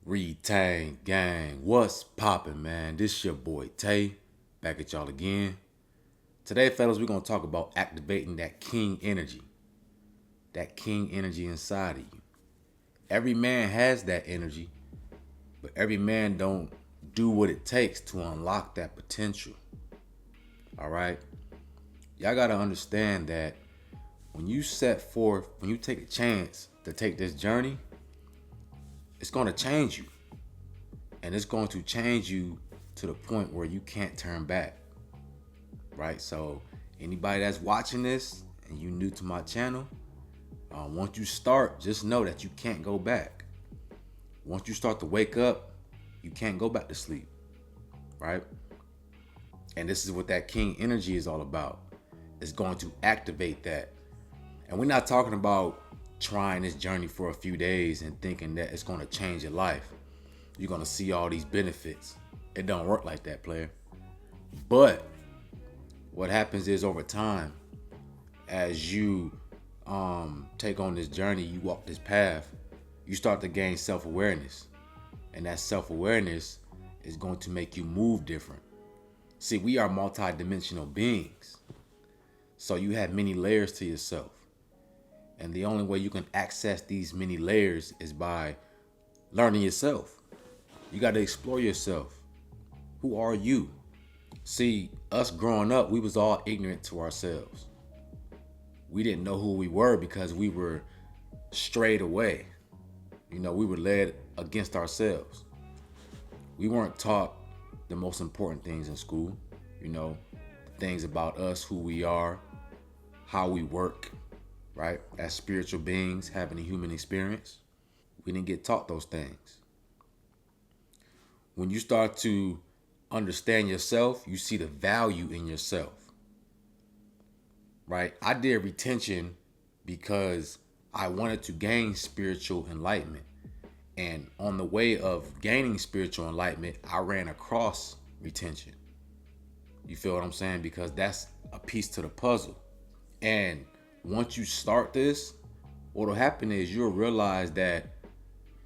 Retain gang, what's poppin', man? This your boy Tay, back at y'all again. Today, fellas, we're gonna talk about activating that king energy inside of you. Every man has that energy, but every man don't do what it takes to unlock that potential. All right, y'all gotta understand that when you set forth, when you take a chance to take this journey, it's gonna change you. And it's going to change you to the point where you can't turn back, right? So anybody that's watching this and you new to my channel, once you start, just know that you can't go back. Once you start to wake up, you can't go back to sleep, right? And this is what that king energy is all about. It's going to activate that. And we're not talking about trying this journey for a few days and thinking that it's going to change your life. You're going to see all these benefits. It don't work like that, player. But what happens is over time, as you take on this journey, you walk this path, you start to gain self-awareness. And that self-awareness is going to make you move different. See, we are multi-dimensional beings. So you have many layers to yourself. And the only way you can access these many layers is by learning yourself. You got to explore yourself. Who are you? See, us growing up, we was all ignorant to ourselves. We didn't know who we were because we were strayed away. We were led against ourselves. We weren't taught the most important things in school. Things about us, who we are, how we work, right? As spiritual beings having a human experience. We didn't get taught those things. When you start to understand yourself, you see the value in yourself, right? I did retention because I wanted to gain spiritual enlightenment. And on the way of gaining spiritual enlightenment, I ran across retention. You feel what I'm saying? Because that's a piece to the puzzle. And once you start this, what'll happen is you'll realize that,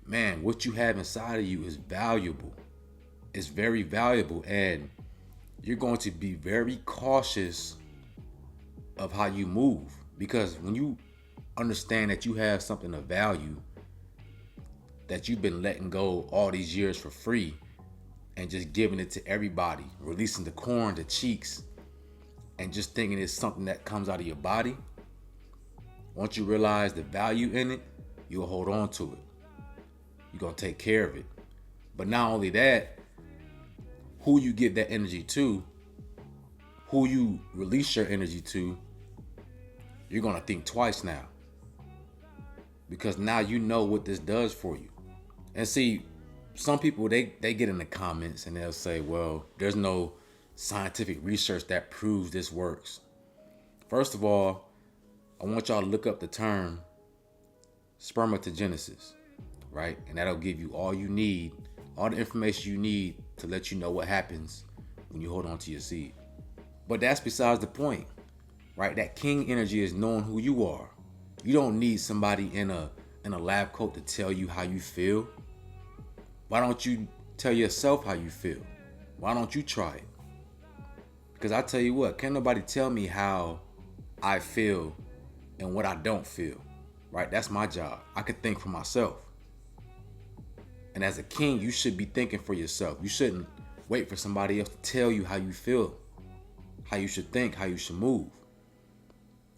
man, what you have inside of you is valuable. It's very valuable, and you're going to be very cautious of how you move, because when you understand that you have something of value that you've been letting go all these years for free and just giving it to everybody, releasing the corn, the cheeks, and just thinking it's something that comes out of your body, once you realize the value in it, you'll hold on to it. You're going to take care of it. But not only that, who you give that energy to, who you release your energy to, you're going to think twice now. Because now you know what this does for you. And see, some people, they get in the comments and they'll say, well, there's no scientific research that proves this works. First of all, I want y'all to look up the term spermatogenesis, right? And that'll give you all you need, all the information you need to let you know what happens when you hold on to your seed. But that's besides the point, right? That king energy is knowing who you are. You don't need somebody in a lab coat to tell you how you feel. Why don't you tell yourself how you feel? Why don't you try it? Because I tell you what, can't nobody tell me how I feel and what I don't feel, right? That's my job. I can think for myself. And as a king, you should be thinking for yourself. You shouldn't wait for somebody else to tell you how you feel, how you should think, how you should move.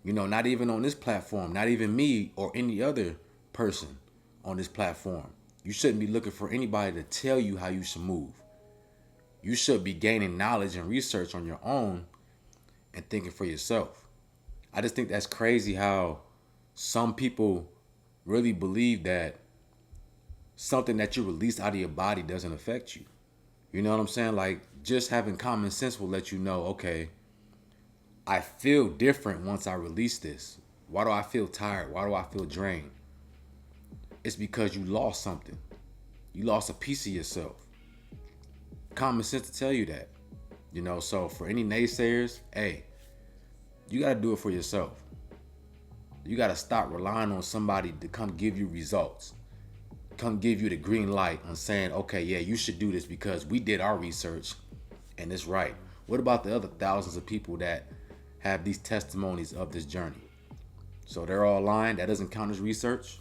Not even on this platform, not even me or any other person on this platform. You shouldn't be looking for anybody to tell you how you should move. You should be gaining knowledge and research on your own and thinking for yourself. I just think that's crazy how some people really believe that something that you release out of your body doesn't affect you. You know what I'm saying? Like, just having common sense will let you know, okay, I feel different once I release this. Why do I feel tired? Why do I feel drained? It's because you lost something. You lost a piece of yourself. Common sense to tell you that. So for any naysayers, hey, you got to do it for yourself. You got to stop relying on somebody to come give you results, come give you the green light on saying, okay, yeah, you should do this because we did our research and it's right. What about the other thousands of people that have these testimonies of this journey? So they're all lying. That doesn't count as research.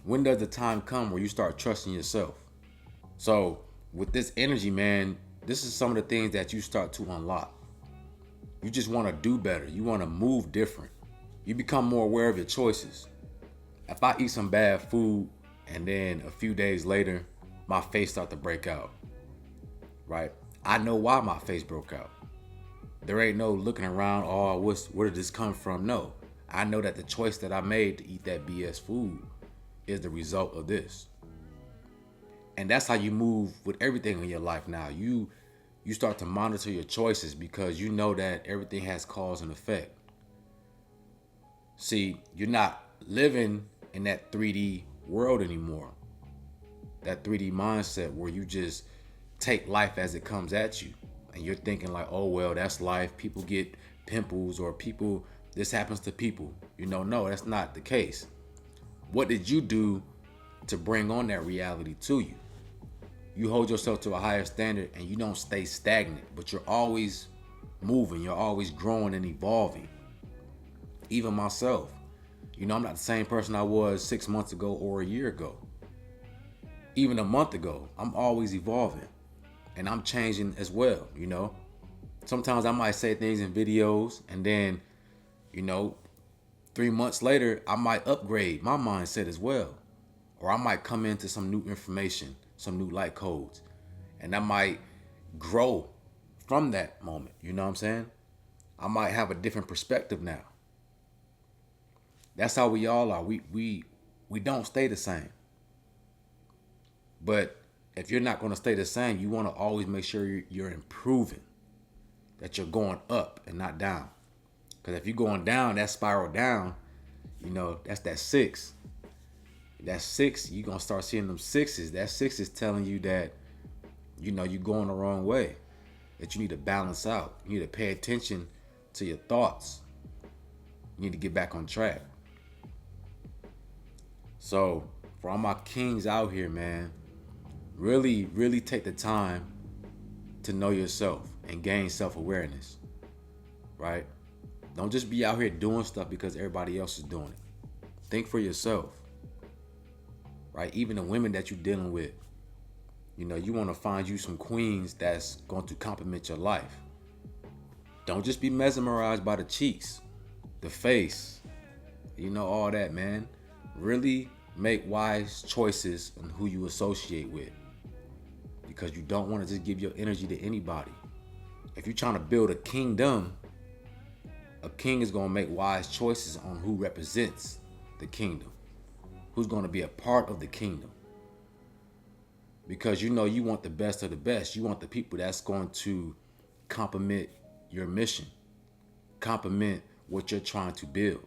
When does the time come where you start trusting yourself? So with this energy, man, this is some of the things that you start to unlock. You just want to do better. You want to move different. You become more aware of your choices. If I eat some bad food and then a few days later, my face start to break out, right? I know why my face broke out. There ain't no looking around, oh, where did this come from? No, I know that the choice that I made to eat that BS food is the result of this. And that's how you move with everything in your life now. You start to monitor your choices because you know that everything has cause and effect. See, you're not living in that 3D world anymore. That 3D mindset where you just take life as it comes at you. And you're thinking like, oh, well, that's life. People get pimples or this happens to people. No, that's not the case. What did you do to bring on that reality to you? You hold yourself to a higher standard and you don't stay stagnant, but you're always moving. You're always growing and evolving. Even myself, I'm not the same person I was 6 months ago or a year ago. Even a month ago, I'm always evolving and I'm changing as well. Sometimes I might say things in videos and then, 3 months later, I might upgrade my mindset as well. Or I might come into some new information, some new light codes, and I might grow from that moment. You know what I'm saying? I might have a different perspective now. That's how we all are. We don't stay the same. But if you're not going to stay the same, you want to always make sure you're improving, that you're going up and not down. Because if you're going down, that spiral down, that's that 6. That 6, you're going to start seeing them 6s. That 6 is telling you that, you're going the wrong way, that you need to balance out. You need to pay attention to your thoughts. You need to get back on track. So for all my kings out here, man, really, really take the time to know yourself and gain self-awareness, right? Don't just be out here doing stuff because everybody else is doing it. Think for yourself, right? Even the women that you're dealing with, you want to find you some queens that's going to complement your life. Don't just be mesmerized by the cheeks, the face, all that, man. Really make wise choices on who you associate with, because you don't want to just give your energy to anybody. If you're trying to build a kingdom, a king is going to make wise choices on who represents the kingdom, who's going to be a part of the kingdom. Because you want the best of the best. You want the people that's going to complement your mission, complement what you're trying to build.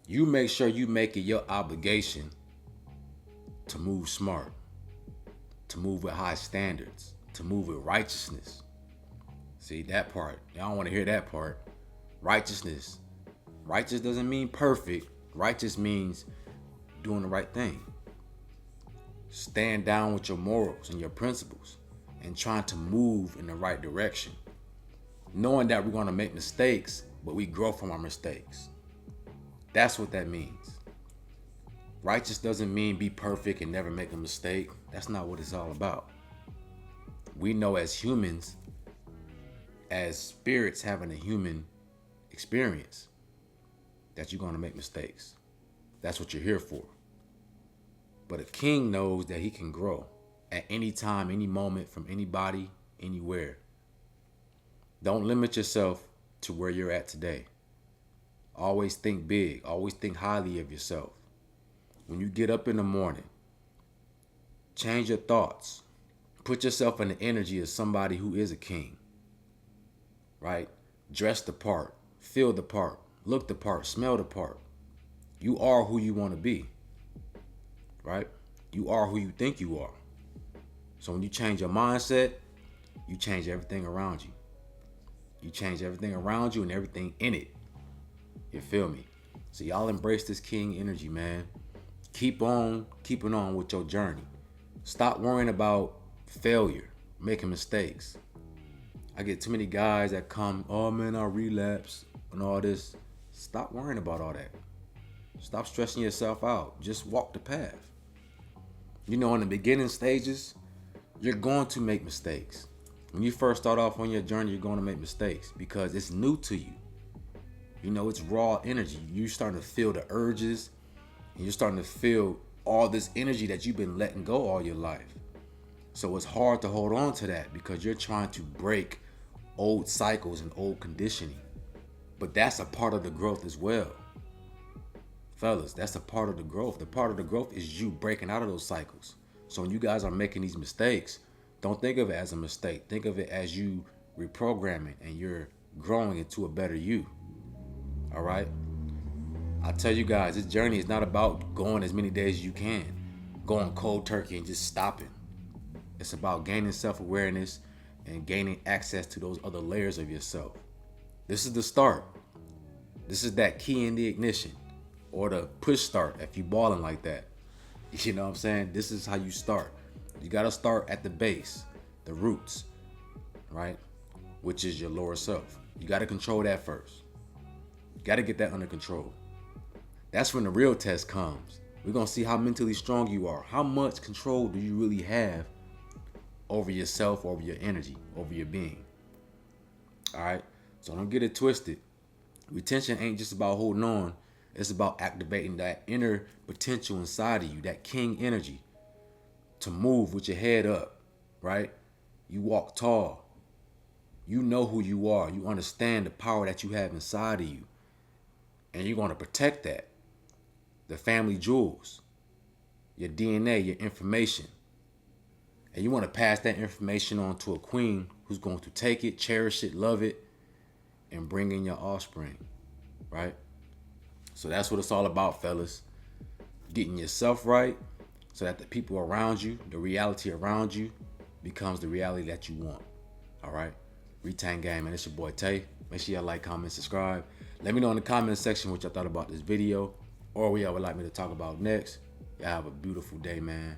You make sure you make it your obligation to move smart, to move with high standards, to move with righteousness. See that part. Y'all don't want to hear that part. Righteousness. Righteous doesn't mean perfect. Righteous means doing the right thing. Stand down with your morals and your principles and trying to move in the right direction. Knowing that we're going to make mistakes, but we grow from our mistakes. That's what that means. Righteous doesn't mean be perfect and never make a mistake. That's not what it's all about. We know as humans, as spirits having a human experience, that you're going to make mistakes. That's what you're here for. But a king knows that he can grow at any time, any moment, from anybody, anywhere. Don't limit yourself to where you're at today. Always think big. Always think highly of yourself. When you get up in the morning, change your thoughts. Put yourself in the energy of somebody who is a king, right? Dress the part, feel the part, look the part, smell the part. You are who you want to be, right? You are who you think you are. So when you change your mindset, you change everything around you. change everything around you and everything in it. You feel me? So y'all embrace this king energy, man. Keep on keeping on with your journey. Stop worrying about failure, making mistakes. I get too many guys that come, oh man, I relapse and all this. Stop worrying about all that. Stop stressing yourself out. Just walk the path. You know, in the beginning stages, you're going to make mistakes. When you first start off on your journey, you're going to make mistakes because it's new to you. You know, it's raw energy. You're starting to feel the urges, and you're starting to feel all this energy that you've been letting go all your life. So it's hard to hold on to that because you're trying to break old cycles and old conditioning. But that's a part of the growth as well. Fellas, that's a part of the growth. The part of the growth is you breaking out of those cycles. So when you guys are making these mistakes, don't think of it as a mistake. Think of it as you reprogramming and you're growing into a better you. All right? I tell you guys, this journey is not about going as many days as you can, going cold turkey and just stopping. It's about gaining self-awareness and gaining access to those other layers of yourself. This is the start. This is that key in the ignition or the push start if you balling like that. You know what I'm saying? This is how you start. You got to start at the base, the roots, right? Which is your lower self. You got to control that first. You got to get that under control. That's when the real test comes. We're going to see how mentally strong you are. How much control do you really have over yourself, over your energy, over your being? All right? So don't get it twisted. Retention ain't just about holding on. It's about activating that inner potential inside of you, that king energy, to move with your head up, right? You walk tall. You know who you are. You understand the power that you have inside of you. And you're going to protect that. The family jewels, your DNA, your information. And you want to pass that information on to a queen who's going to take it, cherish it, love it, and bring in your offspring, right? So that's what it's all about, fellas. Getting yourself right so that the people around you, the reality around you, becomes the reality that you want. All right? Retain Gang, man. It's your boy Tay. Make sure y'all like, comment, subscribe. Let me know in the comment section what y'all thought about this video or what y'all would like me to talk about next. Y'all have a beautiful day, man.